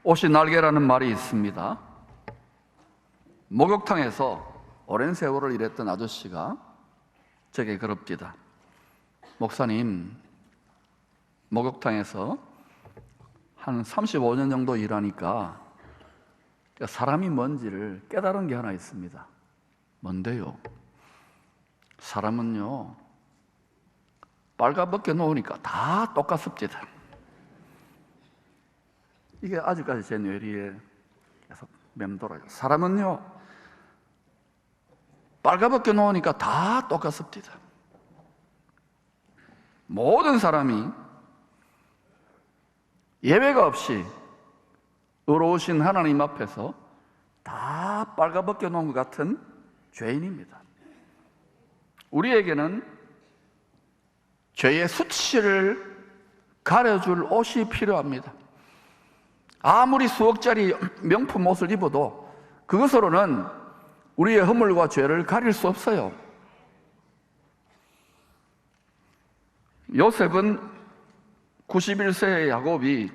옷이 날개라는 말이 있습니다. 목욕탕에서 오랜 세월을 일했던 아저씨가 제게 그럽니다. 목사님, 목욕탕에서 한 35년 정도 일하니까 사람이 뭔지를 깨달은 게 하나 있습니다. 뭔데요? 사람은요, 빨가벗겨 놓으니까 다 똑같습니다. 이게 아직까지 제 뇌리에 계속 맴돌아요. 사람은요, 빨가벗겨 놓으니까 다 똑같습니다. 모든 사람이 예외가 없이 의로우신 하나님 앞에서 다 빨가벗겨 놓은 것 같은 죄인입니다. 우리에게는 죄의 수치를 가려줄 옷이 필요합니다. 아무리 수억짜리 명품 옷을 입어도 그것으로는 우리의 허물과 죄를 가릴 수 없어요. 요셉은 91세의 야곱이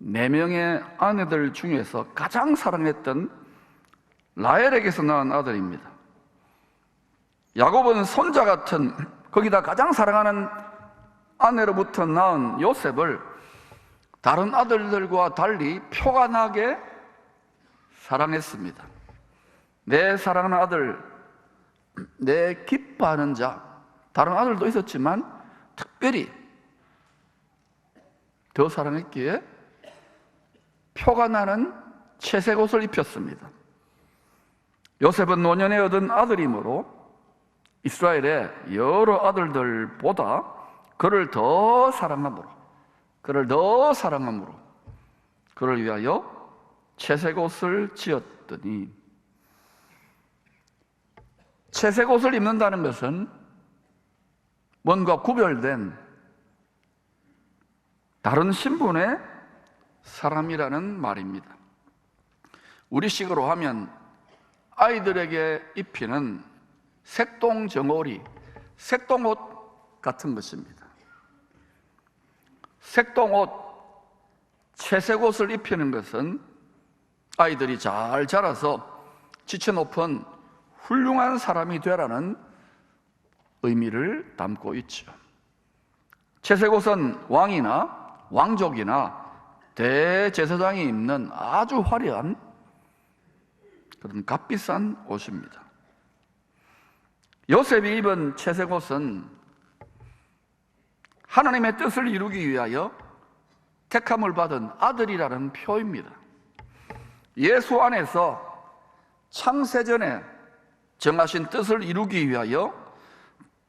4명의 아내들 중에서 가장 사랑했던 라헬에게서 낳은 아들입니다. 야곱은 손자 같은, 거기다 가장 사랑하는 아내로부터 낳은 요셉을 다른 아들들과 달리 표가 나게 사랑했습니다. 내 사랑하는 아들, 내 기뻐하는 자, 다른 아들도 있었지만 특별히 더 사랑했기에 표가 나는 채색 옷을 입혔습니다. 요셉은 노년에 얻은 아들이므로 이스라엘의 여러 아들들보다 그를 더 사랑함으로 그를 위하여 채색 옷을 지었더니, 채색 옷을 입는다는 것은 뭔가 구별된 다른 신분의 사람이라는 말입니다. 우리식으로 하면 아이들에게 입히는 색동정오리, 색동옷 같은 것입니다. 색동옷, 채색옷을 입히는 것은 아이들이 잘 자라서 지체 높은 훌륭한 사람이 되라는 의미를 담고 있죠. 채색옷은 왕이나 왕족이나 대제사장이 입는 아주 화려한 그런 값비싼 옷입니다. 요셉이 입은 채색옷은 하나님의 뜻을 이루기 위하여 택함을 받은 아들이라는 표입니다. 예수 안에서 창세전에 정하신 뜻을 이루기 위하여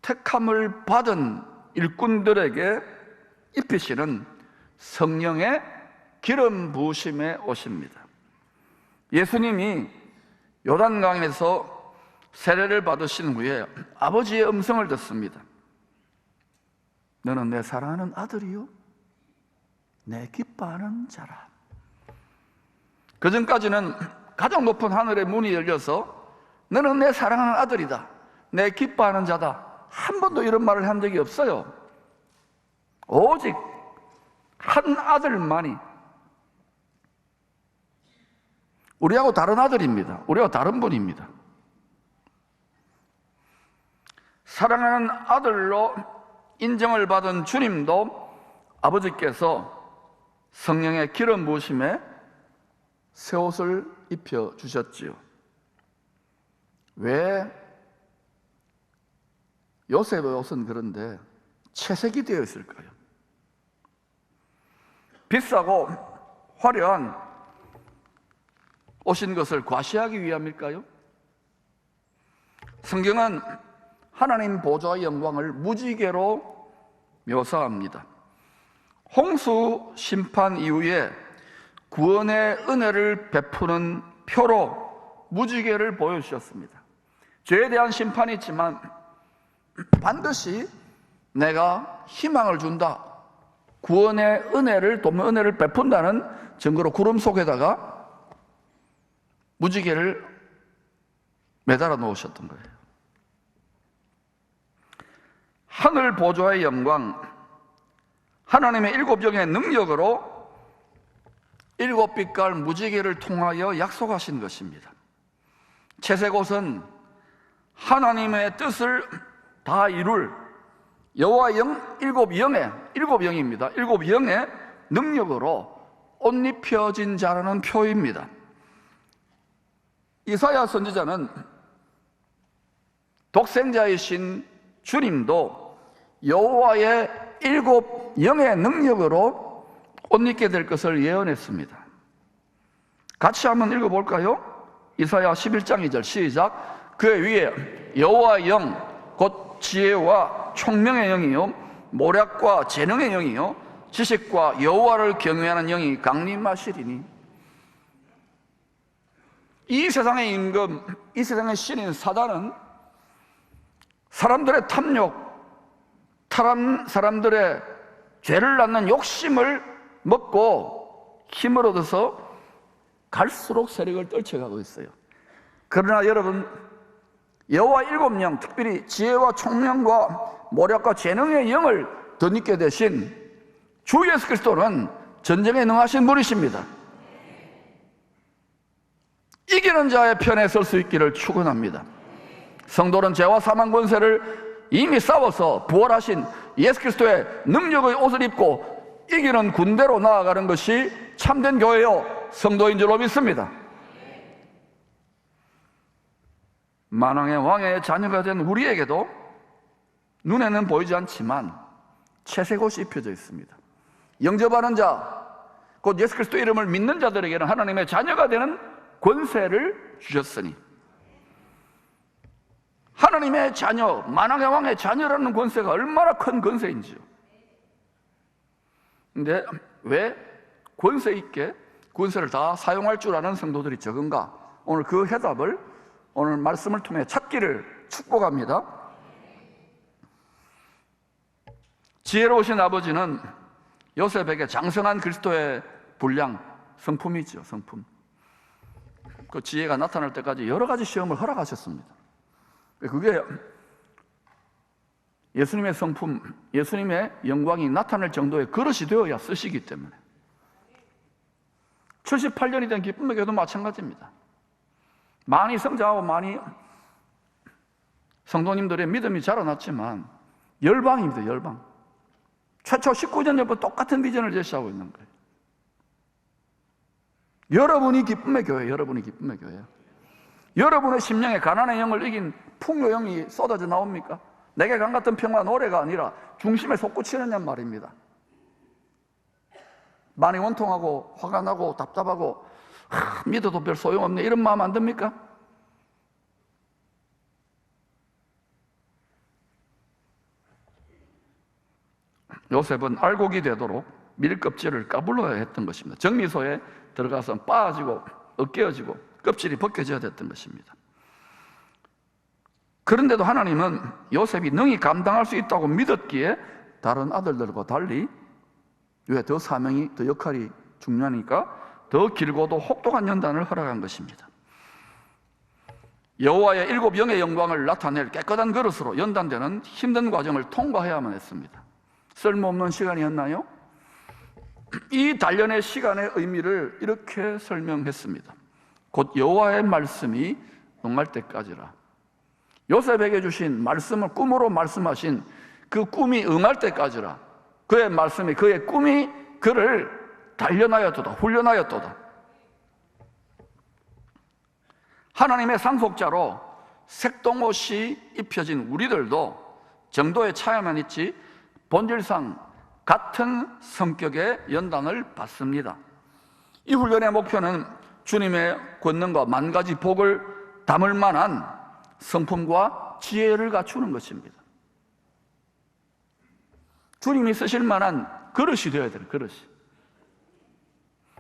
택함을 받은 일꾼들에게 입히시는 성령의 기름 부으심의 옷입니다. 예수님이 요단강에서 세례를 받으신 후에 아버지의 음성을 듣습니다. 너는 내 사랑하는 아들이요, 내 기뻐하는 자라. 그 전까지는 가장 높은 하늘의 문이 열려서 너는 내 사랑하는 아들이다, 내 기뻐하는 자다, 한 번도 이런 말을 한 적이 없어요. 오직 한 아들만이, 우리하고 다른 아들입니다. 우리하고 다른 분입니다. 사랑하는 아들로 인정을 받은 주님도 아버지께서 성령의 기름 부으심에 새 옷을 입혀 주셨지요. 왜 요셉의 옷은 그런데 채색이 되어 있을까요? 비싸고 화려한 옷인 것을 과시하기 위함일까요? 성경은 하나님 보좌의 영광을 무지개로 묘사합니다. 홍수 심판 이후에 구원의 은혜를 베푸는 표로 무지개를 보여주셨습니다. 죄에 대한 심판이 있지만 반드시 내가 희망을 준다, 구원의 은혜를, 돕는 은혜를 베푼다는 증거로 구름 속에다가 무지개를 매달아 놓으셨던 거예요. 하늘 보좌의 영광, 하나님의 7영의 능력으로 일곱 빛깔 무지개를 통하여 약속하신 것입니다. 채색옷은 하나님의 뜻을 다 이룰 여호와 영, 일곱 영입니다. 일곱 영의 능력으로 옷 입혀진 자라는 표입니다. 이사야 선지자는 독생자이신 주님도 여호와의 일곱 영의 능력으로 옷 입게 될 것을 예언했습니다. 같이 한번 읽어볼까요? 이사야 11장 2절 시작. 그의 위에 여호와의 영, 곧 지혜와 총명의 영이요 모략과 재능의 영이요 지식과 여호와를 경외하는 영이 강림하시리니. 이 세상의 임금, 이 세상의 신인 사단은 사람들의 탐욕, 사람들의 죄를 낳는 욕심을 먹고 힘을 얻어서 갈수록 세력을 떨쳐가고 있어요. 그러나 여러분, 여호와 일곱 영, 특별히 지혜와 총명과 모략과 재능의 영을 덧입게 되신 주 예수 그리스도는 전쟁에 능하신 분이십니다. 이기는 자의 편에 설 수 있기를 축원합니다. 성도는 죄와 사망 권세를 이미 싸워서 부활하신 예수 그리스도의 능력의 옷을 입고 이기는 군대로 나아가는 것이 참된 교회요 성도인 줄로 믿습니다. 만왕의 왕의 자녀가 된 우리에게도 눈에는 보이지 않지만 채색옷이 입혀져 있습니다. 영접하는 자, 곧 예수 그리스도 이름을 믿는 자들에게는 하나님의 자녀가 되는 권세를 주셨으니, 하나님의 자녀, 만왕의 왕의 자녀라는 권세가 얼마나 큰 권세인지요. 근데 왜 권세 있게 권세를 다 사용할 줄 아는 성도들이 적은가? 오늘 그 해답을 오늘 말씀을 통해 찾기를 축복합니다. 지혜로우신 아버지는 요셉에게 장성한 그리스도의 분량, 성품이죠, 성품. 그 지혜가 나타날 때까지 여러 가지 시험을 허락하셨습니다. 그게 예수님의 성품, 예수님의 영광이 나타날 정도의 그릇이 되어야 쓰시기 때문에. 78년이 된 기쁨의 교회도 마찬가지입니다. 많이 성장하고 많이 성도님들의 믿음이 자라났지만 열방입니다, 열방. 최초 19년 전부터 똑같은 비전을 제시하고 있는 거예요. 여러분이 기쁨의 교회, 여러분이 기쁨의 교회예요. 여러분의 심령에 가난의 영을 이긴 풍요영이 쏟아져 나옵니까? 내게 강 같은 평화 노래가 아니라 중심에 솟구치느냐 말입니다. 많이 원통하고 화가 나고 답답하고 믿어도 별 소용없네 이런 마음 안 듭니까? 요셉은 알곡이 되도록 밀껍질을 까불러야 했던 것입니다. 정미소에 들어가서 빠지고 으깨어지고 껍질이 벗겨져야 됐던 것입니다. 그런데도 하나님은 요셉이 능히 감당할 수 있다고 믿었기에 다른 아들들과 달리, 왜? 더 사명이, 더 역할이 중요하니까 더 길고도 혹독한 연단을 허락한 것입니다. 여호와의 일곱 영의 영광을 나타낼 깨끗한 그릇으로 연단되는 힘든 과정을 통과해야만 했습니다. 쓸모없는 시간이었나요? 이 단련의 시간의 의미를 이렇게 설명했습니다. 곧 여호와의 말씀이 응할 때까지라. 요셉에게 주신 말씀을 꿈으로 말씀하신 그 꿈이 응할 때까지라. 그의 말씀이, 그의 꿈이 그를 단련하였도다, 훈련하였도다. 하나님의 상속자로 색동옷이 입혀진 우리들도 정도의 차이만 있지 본질상 같은 성격의 연단을 받습니다. 이 훈련의 목표는 주님의 권능과 만 가지 복을 담을 만한 성품과 지혜를 갖추는 것입니다. 주님이 쓰실 만한 그릇이 되어야 돼요, 그릇이.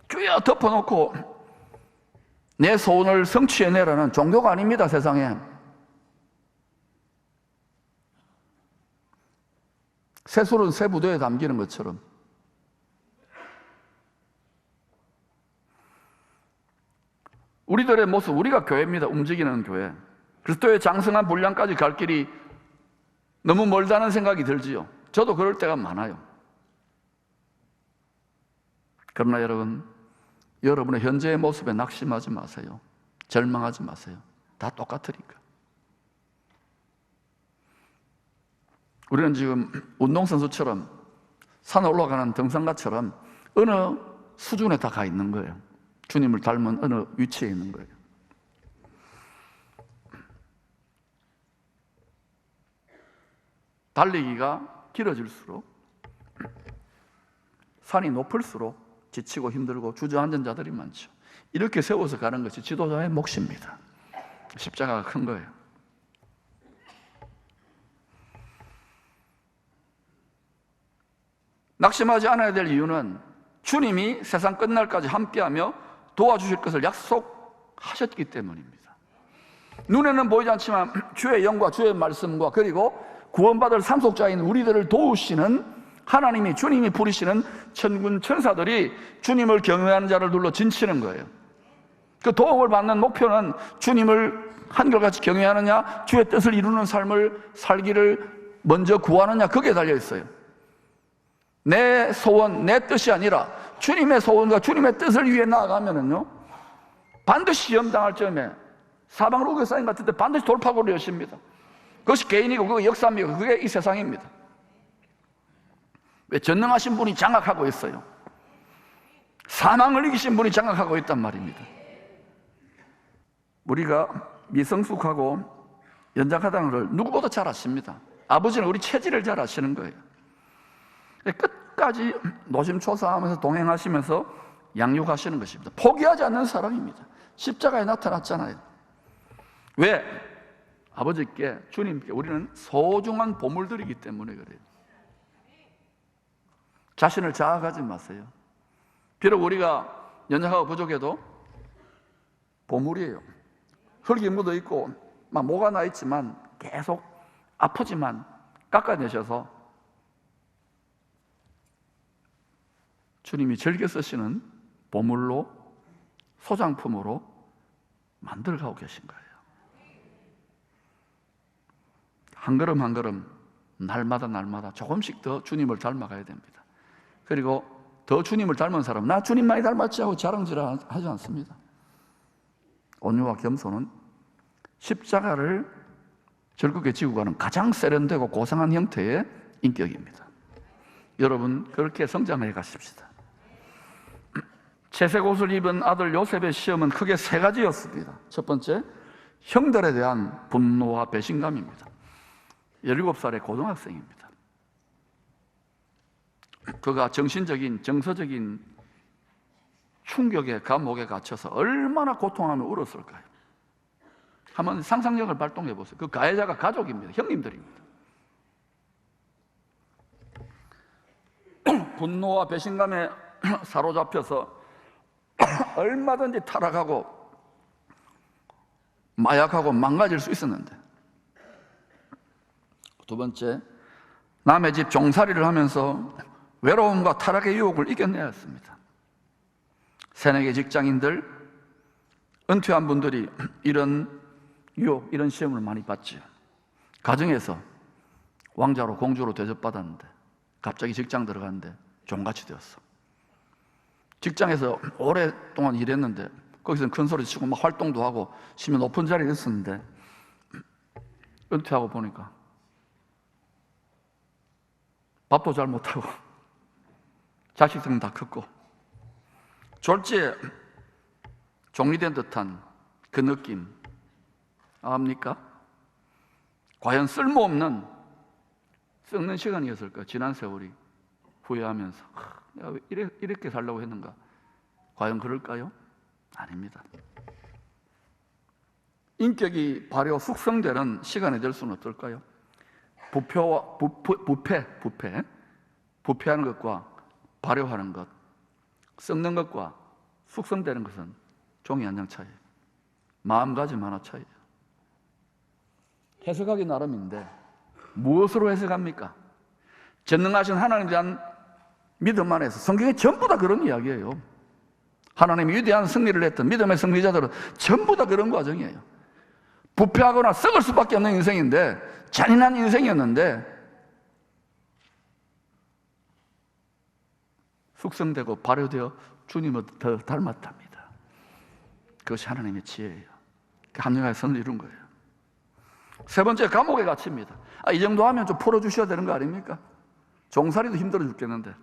쭈여 덮어놓고 내 소원을 성취해내라는 종교가 아닙니다, 세상에. 새술은 새 부도에 담기는 것처럼. 우리들의 모습, 우리가 교회입니다. 움직이는 교회. 그리스도의 장성한 분량까지 갈 길이 너무 멀다는 생각이 들지요. 저도 그럴 때가 많아요. 그러나 여러분, 여러분의 현재의 모습에 낙심하지 마세요. 절망하지 마세요. 다 똑같으니까. 우리는 지금 운동선수처럼 산에 올라가는 등산가처럼 어느 수준에 다 가 있는 거예요. 주님을 닮은 어느 위치에 있는 거예요. 달리기가 길어질수록, 산이 높을수록 지치고 힘들고 주저앉은 자들이 많죠. 이렇게 세워서 가는 것이 지도자의 몫입니다. 십자가가 큰 거예요. 낙심하지 않아야 될 이유는 주님이 세상 끝날까지 함께하며 도와주실 것을 약속하셨기 때문입니다. 눈에는 보이지 않지만 주의 영과 주의 말씀과 그리고 구원받을 상속자인 우리들을 도우시는 하나님이, 주님이 부리시는 천군 천사들이 주님을 경외하는 자를 둘러 진치는 거예요. 그 도움을 받는 목표는 주님을 한결같이 경외하느냐, 주의 뜻을 이루는 삶을 살기를 먼저 구하느냐, 거기에 달려 있어요. 내 소원, 내 뜻이 아니라 주님의 소원과 주님의 뜻을 위해 나아가면은요, 반드시 시험당할 점에 사방으로 우겨싸인 같을 때 반드시 돌파구를 여십니다. 그것이 개인이고 그게 역사입니다. 그게 이 세상입니다. 왜? 전능하신 분이 장악하고 있어요. 사망을 이기신 분이 장악하고 있단 말입니다. 우리가 미성숙하고 연약하다는 걸 누구보다 잘 아십니다. 아버지는 우리 체질을 잘 아시는 거예요. 끝까지 노심초사하면서 동행하시면서 양육하시는 것입니다. 포기하지 않는 사랑입니다. 십자가에 나타났잖아요. 왜? 아버지께, 주님께 우리는 소중한 보물들이기 때문에 그래요. 자신을 자학하지 마세요. 비록 우리가 연약하고 부족해도 보물이에요. 흙이 묻어 있고 막 모가 나 있지만 계속 아프지만 깎아내셔서 주님이 즐겨 쓰시는 보물로, 소장품으로 만들어가고 계신 거예요. 한 걸음 한 걸음 날마다 날마다 조금씩 더 주님을 닮아가야 됩니다. 그리고 더 주님을 닮은 사람, 나 주님 많이 닮았지 하고 자랑질 하지 않습니다. 온유와 겸손은 십자가를 즐겁게 지고 가는 가장 세련되고 고상한 형태의 인격입니다. 여러분, 그렇게 성장해 가십시다. 채색 옷을 입은 아들 요셉의 시험은 크게 세 가지였습니다. 첫 번째, 형들에 대한 분노와 배신감입니다. 17살의 고등학생입니다. 그가 정신적인, 정서적인 충격에, 감옥에 갇혀서 얼마나 고통하며 울었을까요? 한번 상상력을 발동해 보세요. 그 가해자가 가족입니다. 형님들입니다. 분노와 배신감에 사로잡혀서 얼마든지 타락하고 마약하고 망가질 수 있었는데, 두 번째, 남의 집 종살이를 하면서 외로움과 타락의 유혹을 이겨내야 했습니다. 새내기 직장인들, 은퇴한 분들이 이런 유혹, 이런 시험을 많이 받죠. 가정에서 왕자로 공주로 대접받았는데 갑자기 직장 들어갔는데 종같이 되었어. 직장에서 오랫동안 일했는데 거기서는 큰 소리 치고 막 활동도 하고 심지어 높은 자리에 있었는데 은퇴하고 보니까 밥도 잘 못하고 자식들은 다 컸고 졸지에 정리된 듯한 그 느낌 압니까? 과연 쓸모없는 썩는 시간이었을까? 지난 세월이 후회하면서 내가 왜 이렇게 살려고 했는가? 과연 그럴까요? 아닙니다. 인격이 발효, 숙성되는 시간이 될 수는 어떨까요? 부패하는 것과 발효하는 것, 썩는 것과 숙성되는 것은 종이 한 장 차이예요. 마음가짐 하나 차이예요. 해석하기 나름인데 무엇으로 해석합니까? 전능하신 하나님에 대한 믿음 안에서 성경에 전부 다 그런 이야기예요. 하나님이 위대한 승리를 했던 믿음의 승리자들은 전부 다 그런 과정이에요. 부패하거나 썩을 수밖에 없는 인생인데, 잔인한 인생이었는데 숙성되고 발효되어 주님을 더 닮았답니다. 그것이 하나님의 지혜예요. 합력하여 선을 이룬 거예요. 세 번째, 감옥에 갇힙니다. 이 정도 하면 좀 풀어주셔야 되는 거 아닙니까? 종살이도 힘들어 죽겠는데.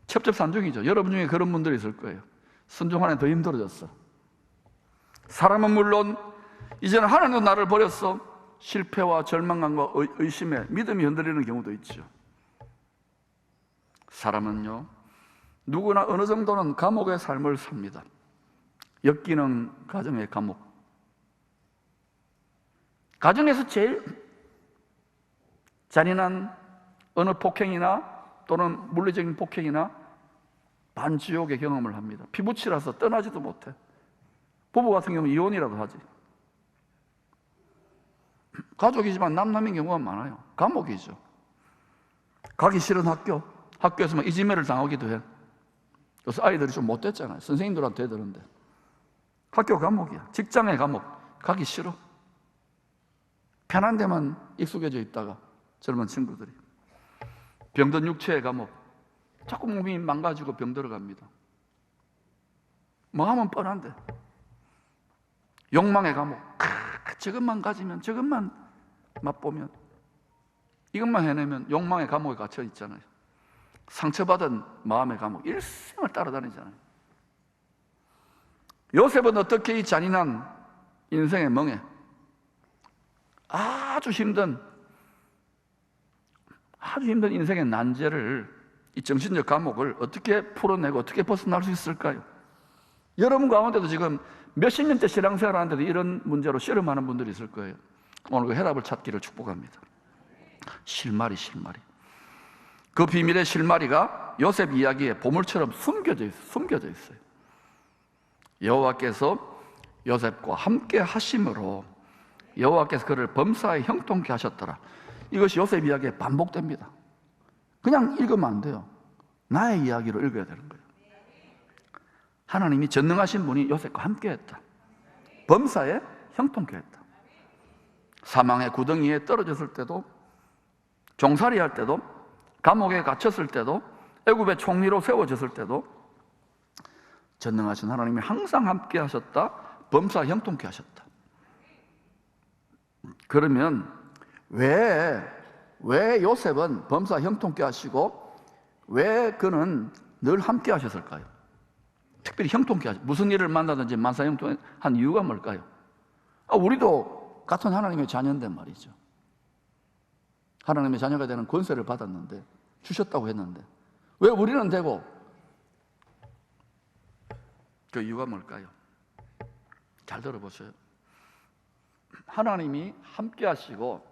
첩첩산중이죠. 여러분 중에 그런 분들이 있을 거예요. 순종하는 더 힘들어졌어. 사람은 물론 이제는 하나님도 나를 버렸어. 실패와 절망감과 의심에 믿음이 흔들리는 경우도 있죠. 사람은요, 누구나 어느 정도는 감옥의 삶을 삽니다. 역기능 가정의 감옥. 가정에서 제일 잔인한 어느 폭행이나 또는 물리적인 폭행이나 반지옥의 경험을 합니다. 피부치라서 떠나지도 못해. 부부 같은 경우는 이혼이라도 하지. 가족이지만 남남인 경우가 많아요. 감옥이죠. 가기 싫은 학교, 학교에서 막 이지매를 당하기도 해. 그래서 아이들이 좀 못됐잖아요. 선생님들한테 되는데. 학교 감옥이야. 직장의 감옥. 가기 싫어. 편한 데만 익숙해져 있다가 젊은 친구들이. 병든 육체의 감옥. 자꾸 몸이 망가지고 병들어 갑니다. 뭐 하면 뻔한데. 욕망의 감옥. 저것만 가지면, 저것만 맛보면, 이것만 해내면 욕망의 감옥에 갇혀 있잖아요. 상처받은 마음의 감옥. 일생을 따라다니잖아요. 요셉은 어떻게 이 잔인한 인생의 멍에 아주 힘든 인생의 난제를, 이 정신적 감옥을 어떻게 풀어내고 어떻게 벗어날 수 있을까요? 여러분 가운데도 지금 몇십 년째 신앙생활 하는데도 이런 문제로 씨름하는 분들이 있을 거예요. 오늘 그 해답을 찾기를 축복합니다. 실마리. 그 비밀의 실마리가 요셉 이야기에 보물처럼 숨겨져 있어요. 여호와께서 요셉과 함께 하심으로 여호와께서 그를 범사에 형통케 하셨더라. 이것이 요셉 이야기에 반복됩니다. 그냥 읽으면 안 돼요. 나의 이야기로 읽어야 되는 거예요. 하나님이 전능하신 분이 요셉과 함께 했다. 범사에 형통케 했다. 사망의 구덩이에 떨어졌을 때도, 종살이 할 때도, 감옥에 갇혔을 때도, 애굽의 총리로 세워졌을 때도 전능하신 하나님이 항상 함께 하셨다. 범사 형통케 하셨다. 그러면 왜 요셉은 범사 형통케 하시고 왜 그는 늘 함께 하셨을까요? 특별히 형통케 하시고 무슨 일을 만나든지 만사 형통한 이유가 뭘까요? 우리도 같은 하나님의 자녀인데 말이죠. 하나님의 자녀가 되는 권세를 받았는데, 주셨다고 했는데 왜 우리는 되고? 그 이유가 뭘까요? 잘 들어보세요. 하나님이 함께 하시고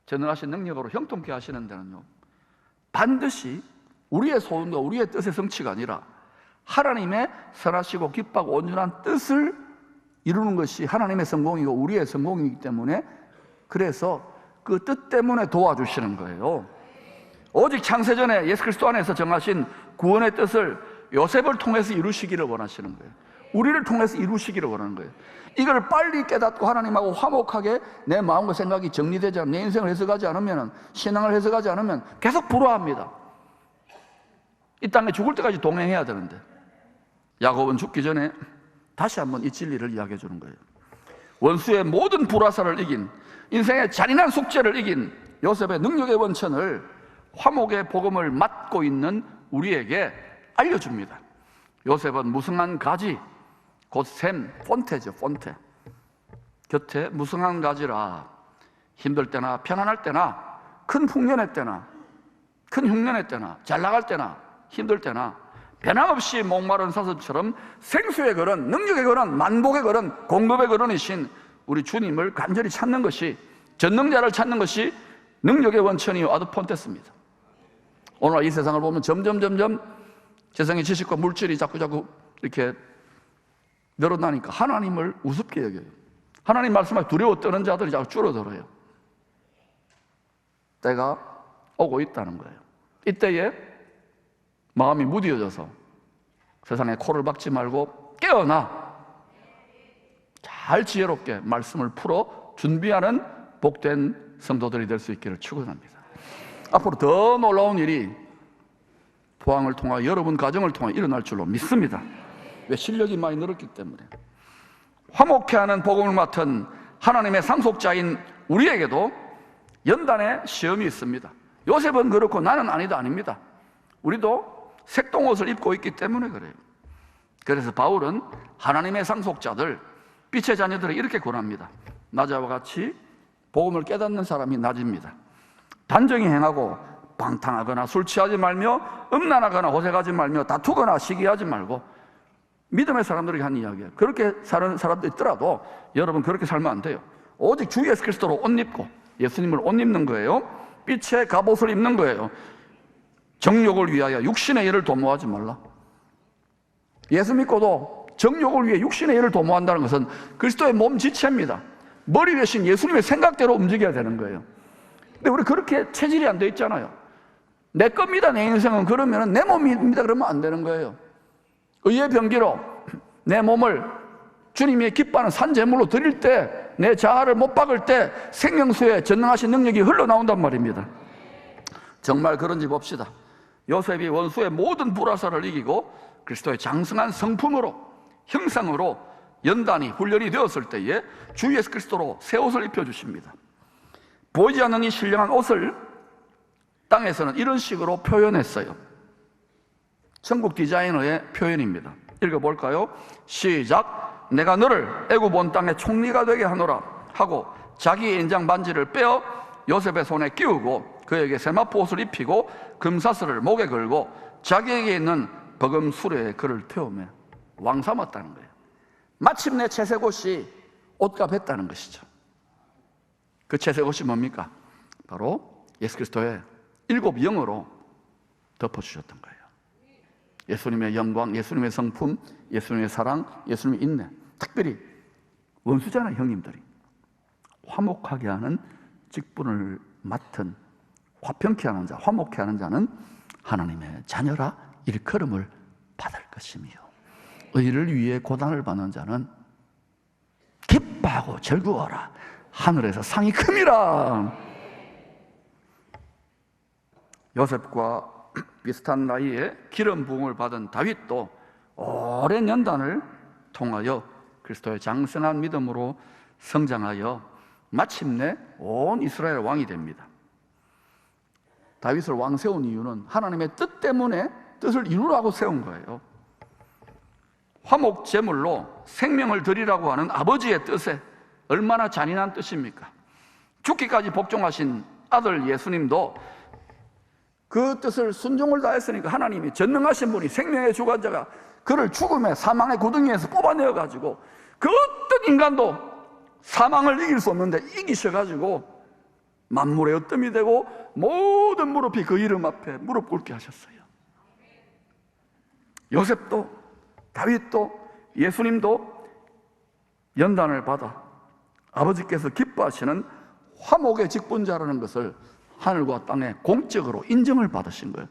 전능하신 능력으로 형통케 하시는 데는요, 반드시 우리의 소원과 우리의 뜻의 성취가 아니라 하나님의 선하시고 기뻐하고 온전한 뜻을 이루는 것이 하나님의 성공이고 우리의 성공이기 때문에, 그래서 그 뜻 때문에 도와주시는 거예요. 오직 창세전에 예수 그리스도 안에서 정하신 구원의 뜻을 요셉을 통해서 이루시기를 원하시는 거예요. 우리를 통해서 이루시기를 원하는 거예요. 이걸 빨리 깨닫고 하나님하고 화목하게 내 마음과 생각이 정리되지 않으면, 내 인생을 해석하지 않으면, 신앙을 해석하지 않으면 계속 불화합니다. 이 땅에 죽을 때까지 동행해야 되는데, 야곱은 죽기 전에 다시 한번 이 진리를 이야기해 주는 거예요. 원수의 모든 불화살을 이긴, 인생의 잔인한 숙제를 이긴 요셉의 능력의 원천을 화목의 복음을 맡고 있는 우리에게 알려줍니다. 요셉은 무성한 가지, 곧 샘, 폰테죠, 폰테. 곁에 무성한 가지라. 힘들 때나 편안할 때나, 큰 흉년의 때나, 잘 나갈 때나, 힘들 때나 변함없이 목마른 사슴처럼 생수의 걸은, 능력의 걸은, 만복의 걸은, 공급의 걸은이신 우리 주님을 간절히 찾는 것이, 전능자를 찾는 것이 능력의 원천이요 아드폰테스입니다. 오늘 이 세상을 보면 점점 세상의 지식과 물질이 자꾸 이렇게 늘어나니까 하나님을 우습게 여겨요. 하나님 말씀에 두려워 떠는 자들이 자꾸 줄어들어요. 때가 오고 있다는 거예요. 이때에 마음이 무디어져서 세상에 코를 박지 말고 깨어나 잘 지혜롭게 말씀을 풀어 준비하는 복된 성도들이 될 수 있기를 축원합니다. 앞으로 더 놀라운 일이 포항을 통하여 여러분 가정을 통하여 일어날 줄로 믿습니다. 왜? 실력이 많이 늘었기 때문에. 화목케 하는 복음을 맡은 하나님의 상속자인 우리에게도 연단의 시험이 있습니다. 요셉은 그렇고 나는 아닙니다. 우리도 색동옷을 입고 있기 때문에 그래요. 그래서 바울은 하나님의 상속자들, 빛의 자녀들을 이렇게 권합니다. 낮아와 같이 복음을 깨닫는 사람이 낮입니다. 단정히 행하고 방탕하거나 술 취하지 말며 음란하거나 호색하지 말며 다투거나 시기하지 말고. 믿음의 사람들에게 한 이야기예요. 그렇게 사는 사람도 있더라도 여러분 그렇게 살면 안 돼요. 오직 주 예수 그리스도로 옷 입고 예수님을 옷 입는 거예요. 빛의 갑옷을 입는 거예요. 정욕을 위하여 육신의 일을 도모하지 말라. 예수 믿고도 정욕을 위해 육신의 일을 도모한다는 것은 그리스도의 몸 지체입니다. 머리 대신 예수님의 생각대로 움직여야 되는 거예요. 근데 우리 그렇게 체질이 안 돼 있잖아요. 내 겁니다, 내 인생은. 그러면 내 몸입니다 그러면 안 되는 거예요. 의의 병기로 내 몸을 주님이 기뻐하는 산제물로 드릴 때, 내 자아를 못 박을 때 생명수의 전능하신 능력이 흘러나온단 말입니다. 정말 그런지 봅시다. 요셉이 원수의 모든 불화살을 이기고 그리스도의 장성한 성품으로, 형상으로 연단이 훈련이 되었을 때에 주 예수 그리스도로 새 옷을 입혀주십니다. 보이지 않는 이 신령한 옷을 땅에서는 이런 식으로 표현했어요. 천국 디자이너의 표현입니다. 읽어볼까요? 시작. 내가 너를 애굽 온 땅의 총리가 되게 하노라 하고 자기의 인장 반지를 빼어 요셉의 손에 끼우고 그에게 세마포 옷을 입히고 금사슬을 목에 걸고 자기에게 있는 버금 수레에 그를 태우며 왕 삼았다는 거예요. 마침내 채색 옷이 옷값 했다는 것이죠. 그 채색 옷이 뭡니까? 바로 예수 그리스도의 7 영으로 덮어주셨던 거예요. 예수님의 영광, 예수님의 성품, 예수님의 사랑, 예수님의 인내. 특별히 원수잖아요, 형님들이. 화목하게 하는 직분을 맡은, 화평케 하는 자, 화목케 하는 자는 하나님의 자녀라 일컬음을 받을 것이며, 의를 위해 고난을 받는 자는 기뻐하고 즐거워라, 하늘에서 상이 큼이라. 요셉과 비슷한 나이에 기름 부음을 받은 다윗도 오랜 연단을 통하여 그리스도의 장성한 믿음으로 성장하여 마침내 온 이스라엘 왕이 됩니다. 다윗을 왕 세운 이유는 하나님의 뜻 때문에 뜻을 이루라고 세운 거예요. 화목 제물로 생명을 드리라고 하는 아버지의 뜻에 얼마나 잔인한 뜻입니까? 죽기까지 복종하신 아들 예수님도 그 뜻을 순종을 다했으니까 하나님이 전능하신 분이, 생명의 주관자가 그를 죽음의 사망의 구덩이에서 뽑아내어가지고 그 어떤 인간도 사망을 이길 수 없는데 이기셔가지고 만물의 어뜸이 되고 모든 무릎이 그 이름 앞에 무릎 꿇게 하셨어요. 요셉도 다윗도 예수님도 연단을 받아 아버지께서 기뻐하시는 화목의 직분자라는 것을 하늘과 땅에 공적으로 인정을 받으신 거예요.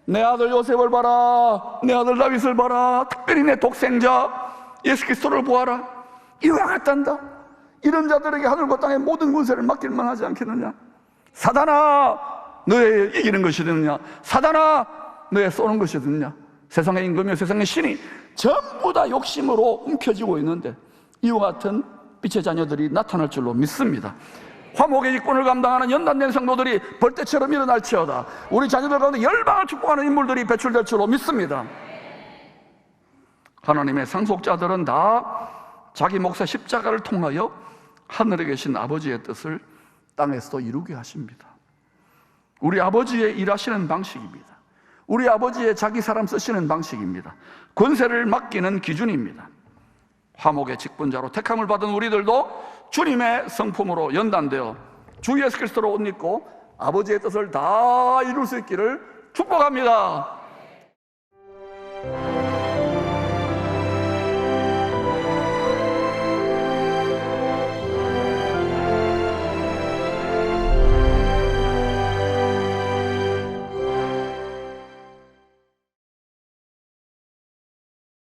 내 아들 요셉을 봐라, 내 아들 다윗을 봐라, 특별히 내 독생자 예수 그리스도를 보아라. 이와 같단다. 이런 자들에게 하늘과 땅의 모든 권세를 맡길 만하지 않겠느냐. 사단아, 너의 이기는 것이 되느냐, 사단아, 너의 쏘는 것이 되느냐. 세상의 임금이여 세상의 신이 전부 다 욕심으로 움켜쥐고 있는데 이와 같은 빛의 자녀들이 나타날 줄로 믿습니다. 화목의 직분을 감당하는 연단된 성도들이 벌떼처럼 일어날지어다. 우리 자녀들 가운데 열방을 축복하는 인물들이 배출될 줄로 믿습니다. 하나님의 상속자들은 다 자기 몫의 십자가를 통하여 하늘에 계신 아버지의 뜻을 땅에서도 이루게 하십니다. 우리 아버지의 일하시는 방식입니다. 우리 아버지의 자기 사람 쓰시는 방식입니다. 권세를 맡기는 기준입니다. 화목의 직분자로 택함을 받은 우리들도 주님의 성품으로 연단되어 주 예수 그리스도로 옷 입고 아버지의 뜻을 다 이룰 수 있기를 축복합니다.